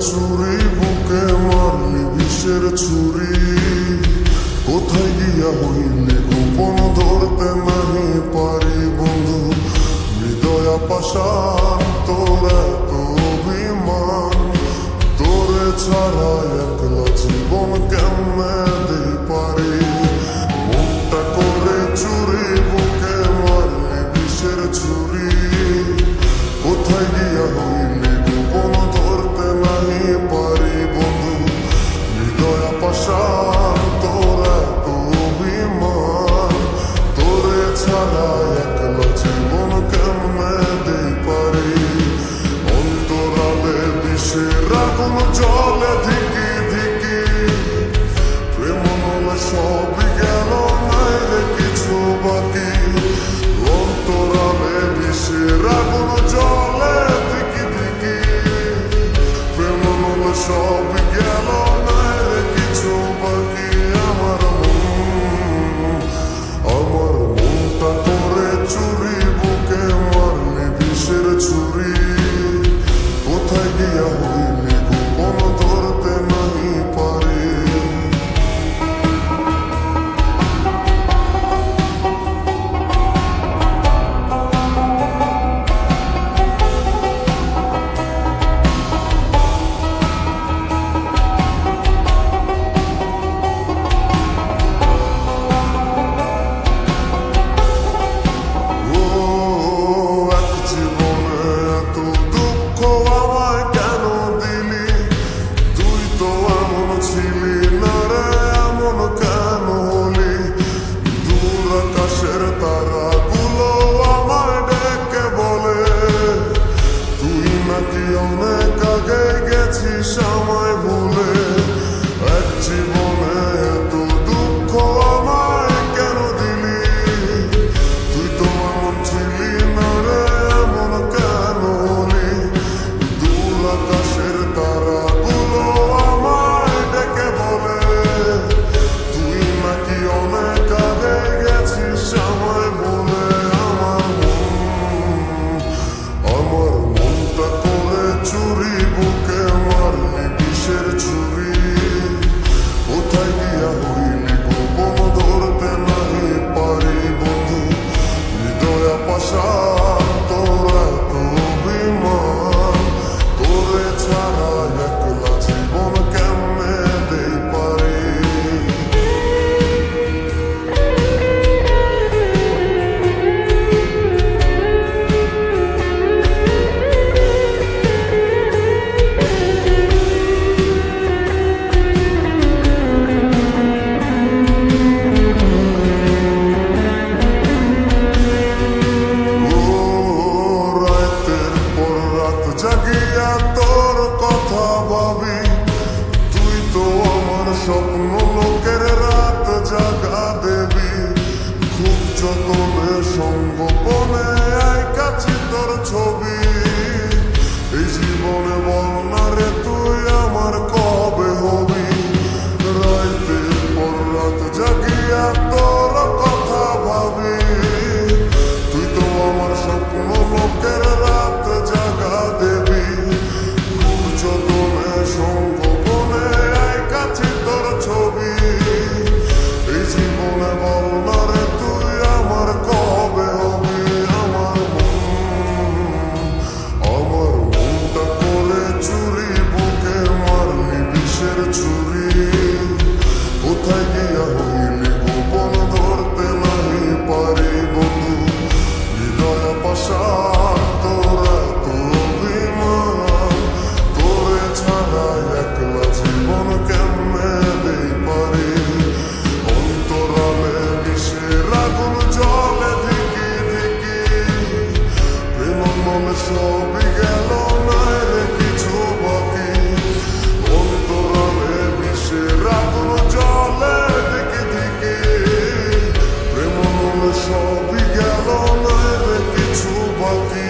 চুরি বুকে মারলি বিষের ছুরি কোথায় গিয়া হইলি গোপন ধরতে নাহি পারি বন্ধু হৃদয় পাষাণ তোর এত অভিমান তোরে ছাড়া একলা জীবন কেমনে দিই পারি মনটা করে চুরি বুকে মারলি বিষের ছুরি কোথায় গিয়া হইলি গোপন ধরতে নাহি পারি বন্ধু হৃদয় পাষাণ তোর এত অভিমান তোরে ছাড়া একলা জীবন কেমনে দিই পারি অন্তরালে বিষের আগুন জলে ধিকি ধিকি প্রেম নলে সবই গেল নাইলে কিছু বাকি অন্তরালে বিষের আগুন জলে ধিকি ধিকি প্রেম নলে সবই গেল নাইলে কিছু বাকি আমার মনটা করে চুরি বুকে মারলি বিষের ছুরি কোথায় গিয়া হইলি গোপন ধরতে নাহি পারি অনেক আগে গেছিস আমায় ভুলে এক জীবনে এত দুঃখ আমায় কেন দিলি তুই তো এমন ছিলি না রে এমন কেন হলি দূর আকাশের তারাগুলো আমায় ডেকে বলে তুই নাকি অনেক আগে গেছিস আমায় ভুলে আমার মনটা করে চুরি বুকে মারলি বিষের ছুরি কোথায় গিয়া হইলি গোপন ধরতে নাহি পারি বন্ধু হৃদয় পাষাণ তোর এত অভিমান তোরে ছাড়া একলা জীবন কেমনে দিই পারি জাগিয়া তোর কথা ভাবি তুই তো আমার স্বপ্ন লোকের রাত জাগা দেবী খুব যতনে সঙ্গোপনে আই কাছে তোর ছবি এই জীবনে বল না রে তুই আমার কবে হবি রাতের পর রাত জাগিয়া তোর কথা ভাবি তুই তো আমার স্বপ্ন লোকের রাত জাগা দেবী খুব যতনে সঙ্গোপনে আয় কাছে তোর ছবি এই জীবনে বল না রে তুই আমার কবে হবি আমার মনটা করে চুরি বুকে মারলি বিষের ছুরি কোথায় গিয়া হইলি গোপন ধরতে নাহি পারি বন্ধু হৃদয় পাষাণ তোর এত অভিমান তোরে ছাড়া একলা জীবন কেমনে দিই পারি অন্তরালে বিষের আগুন জলে ধিকি ধিকি প্রেম মনে সবই গেল নাইলে কিছু বাকি অন্তরালে বিষের আগুন জলে ধিকি ধিকি প্রেম মনে সবই গেল নাইলে কিছু বাকি